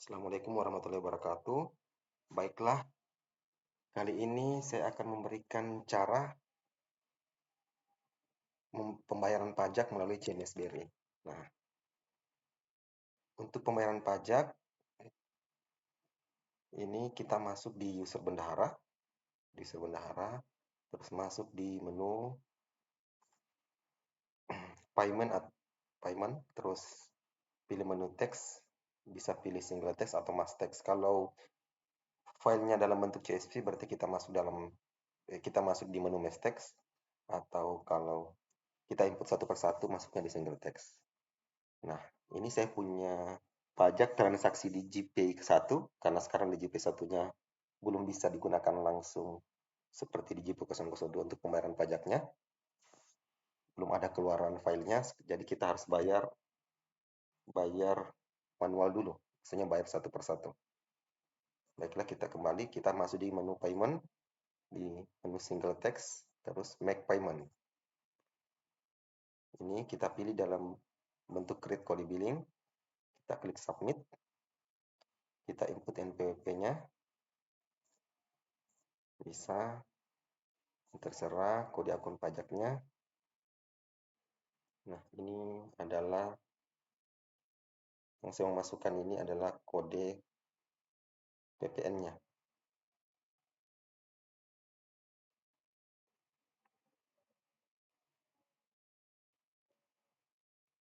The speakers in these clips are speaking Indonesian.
Assalamualaikum warahmatullahi wabarakatuh. Baiklah, kali ini saya akan memberikan cara pembayaran pajak melalui CNSBRI. Nah, untuk pembayaran pajak, ini kita masuk di user bendahara, terus masuk di menu payment, terus pilih menu teks, bisa pilih single text atau mass text. Kalau filenya dalam bentuk CSV, berarti kita masuk di menu mass text, atau kalau kita input satu persatu masuknya di single text. Nah, ini saya punya pajak transaksi di GPay 1, karena sekarang di GPay 1-nya belum bisa digunakan langsung seperti di GPay 002 untuk pembayaran pajaknya. Belum ada keluaran filenya, jadi kita harus bayar manual dulu. Maksudnya bayar satu persatu. Baiklah, kita kembali, kita masuk di menu payment, di menu single text, terus make payment. Ini kita pilih dalam bentuk create kode billing, kita klik submit, kita input NPWP-nya, bisa terserah kode akun pajaknya. Nah, ini adalah yang saya masukkan, ini adalah kode PPN-nya.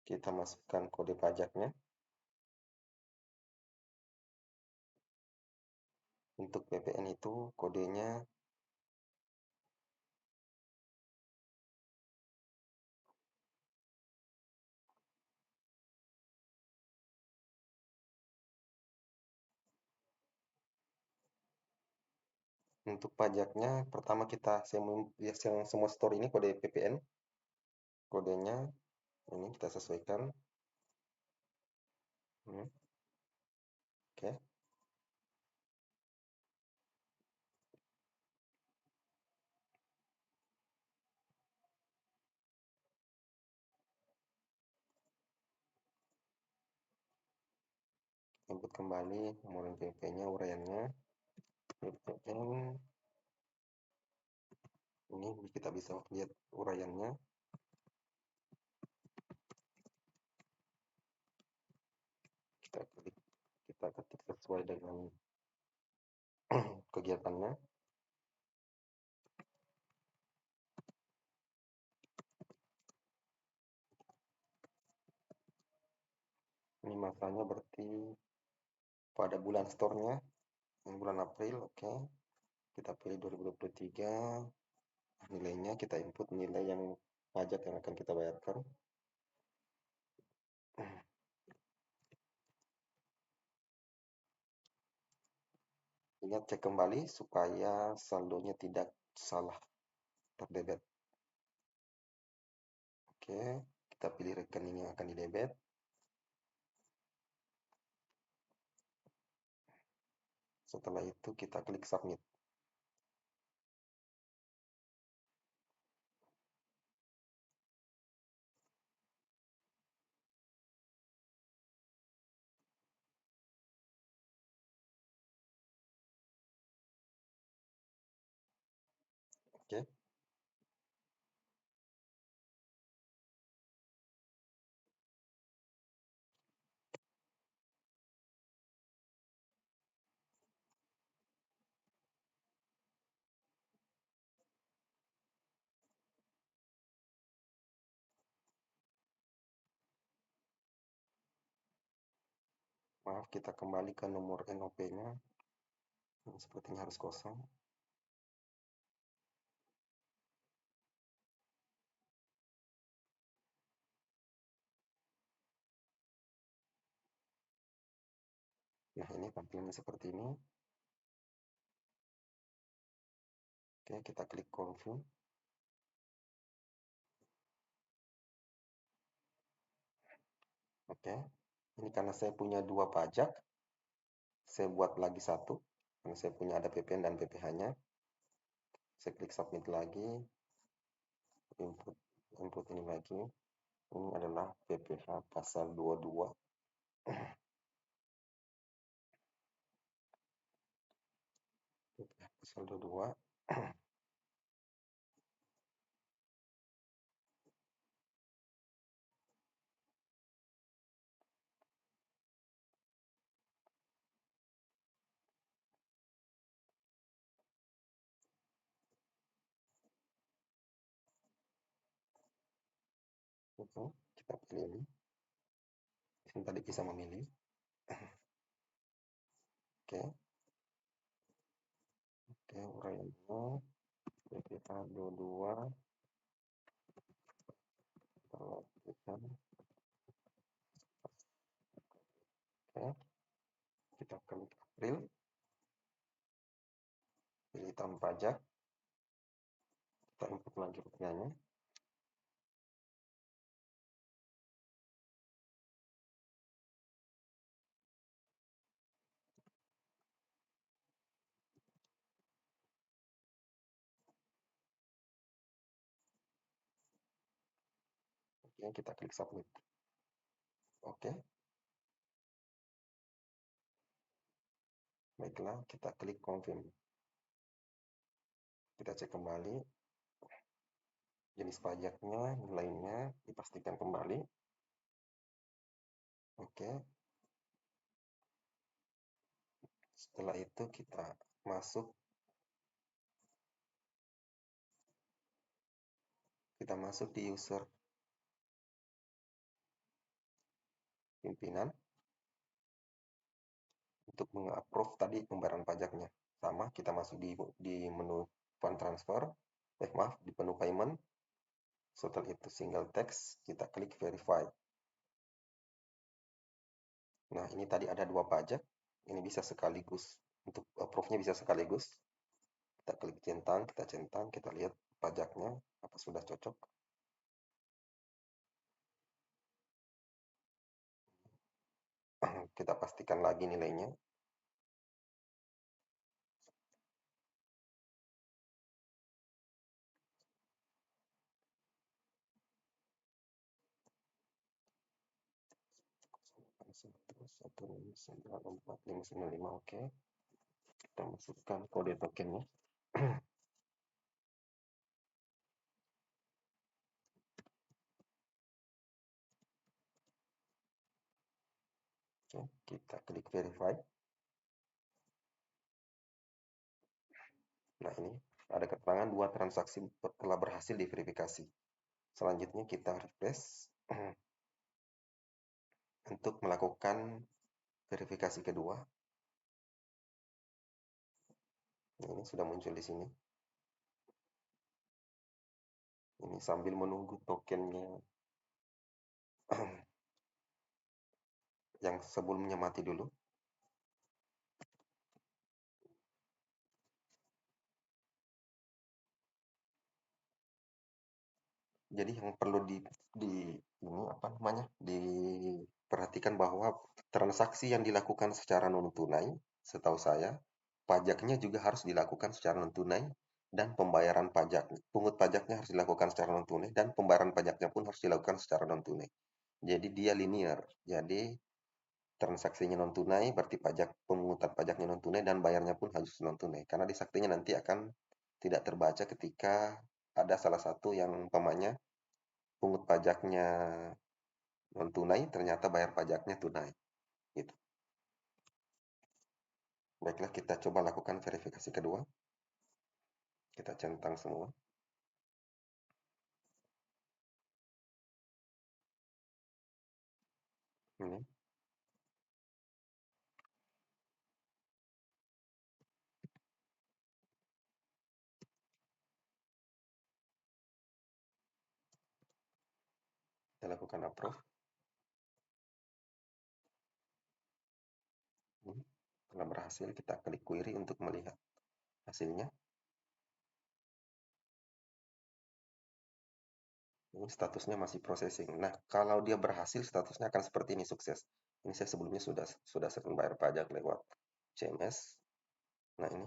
Kita masukkan kode pajaknya. Untuk PPN itu kodenya untuk pajaknya pertama yang semua store ini kode PPN. Kodenya ini kita sesuaikan. Oke. Input kembali nomor NPWP-nya, uraiannya. PPN. Ini kita bisa lihat uraiannya. Kita ketik sesuai dengan kegiatannya. Ini masanya berarti pada bulan store-nya, bulan April. Oke. Kita pilih 2023. Nilainya kita input nilai yang pajak yang akan kita bayarkan. Ingat, cek kembali supaya saldonya tidak salah terdebet. Oke, kita pilih rekening yang akan didebet. Setelah itu kita klik submit. Oke. Maaf, kita kembali ke nomor NOP-nya. Sepertinya harus kosong. Nah, ini tampilannya seperti ini. Oke, kita klik confirm. Oke, ini karena saya punya dua pajak, saya buat lagi satu. Karena saya punya ada PPN dan PPh-nya. Saya klik submit lagi. Input ini lagi. Ini adalah PPh pasal 22. saldo 2. Kita pilih ini. Ini tadi bisa memilih. Oke, uraian BPA 22 perhatikan. Oke, kita klik April, pilih tahun pajak, kita input lagi rupiahnya. Oke, kita klik submit. Oke, baiklah, kita klik confirm. Kita cek kembali jenis pajaknya, nilainya, dipastikan kembali. Oke, setelah itu kita masuk di user pimpinan untuk mengapprove tadi pembayaran pajaknya. Sama, kita masuk di menu fund transfer, maaf, di menu payment. Setelah itu single text, kita klik verify. Nah, ini tadi ada 2 pajak, ini bisa sekaligus, untuk approve-nya bisa sekaligus. Kita klik centang, kita lihat pajaknya, apa sudah cocok. Kita pastikan lagi nilainya. Oke. Kita masukkan kode tokennya. Oke, kita klik verify. Nah, ini ada keterangan 2 transaksi telah berhasil diverifikasi. Selanjutnya kita refresh untuk melakukan verifikasi kedua. Ini sudah muncul di sini. Ini sambil menunggu tokennya yang sebelumnya mati dulu. Jadi yang perlu ini apa namanya? Diperhatikan bahwa transaksi yang dilakukan secara non tunai, setahu saya, pajaknya juga harus dilakukan secara non tunai dan pembayaran pajak, pungut pajaknya harus dilakukan secara non tunai dan pembayaran pajaknya pun harus dilakukan secara non tunai. Jadi dia linear. Jadi transaksinya non tunai berarti pemungutan pajaknya non tunai dan bayarnya pun harus non tunai. Karena di saktinya nanti akan tidak terbaca ketika ada salah satu yang umpamanya pungut pajaknya non tunai, ternyata bayar pajaknya tunai. Gitu. Baiklah, kita coba lakukan verifikasi kedua. Kita centang semua. Ini. Kita lakukan approve. Ini. Setelah berhasil, kita klik query untuk melihat hasilnya. Ini statusnya masih processing. Nah, kalau dia berhasil, statusnya akan seperti ini, sukses. Ini saya sebelumnya sudah sering bayar pajak lewat CMS. Nah, ini.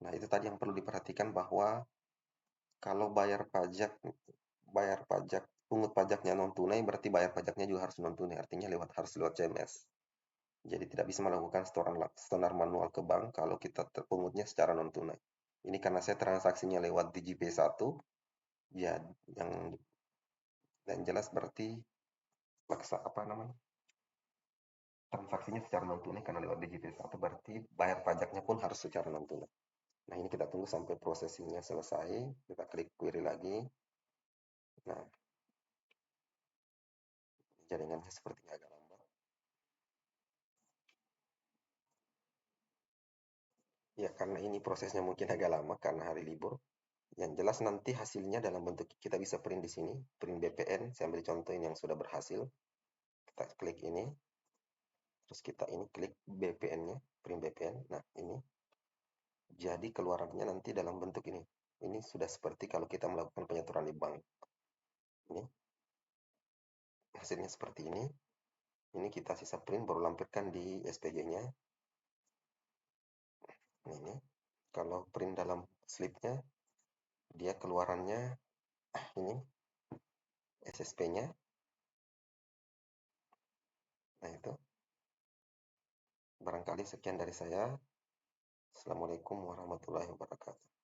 Nah, itu tadi yang perlu diperhatikan bahwa kalau bayar pajak, pungut pajaknya non tunai, berarti bayar pajaknya juga harus non tunai, artinya harus lewat CMS. Jadi tidak bisa melakukan setoran manual ke bank kalau kita terpungutnya secara non tunai. Ini karena saya transaksinya lewat DigiPay 1, ya yang jelas berarti apa namanya? Transaksinya secara non tunai karena lewat DigiPay 1 berarti bayar pajaknya pun harus secara non tunai. Nah, ini kita tunggu sampai prosesinya selesai, kita klik query lagi. Nah, jaringannya sepertinya agak lambat. Ya, karena ini prosesnya mungkin agak lama karena hari libur. Yang jelas nanti hasilnya dalam bentuk kita bisa print di sini, print BPN. Saya ambil contoh ini yang sudah berhasil. Kita klik ini, terus kita ini klik BPN-nya, print BPN. Nah, ini jadi keluarannya nanti dalam bentuk ini. Ini sudah seperti kalau kita melakukan penyetoran di bank. Ini hasilnya seperti ini. Ini kita sisa print baru lampirkan di SPG-nya. Ini kalau print dalam slipnya, dia keluarannya ini SSP-nya. Nah, itu barangkali sekian dari saya. Assalamualaikum warahmatullahi wabarakatuh.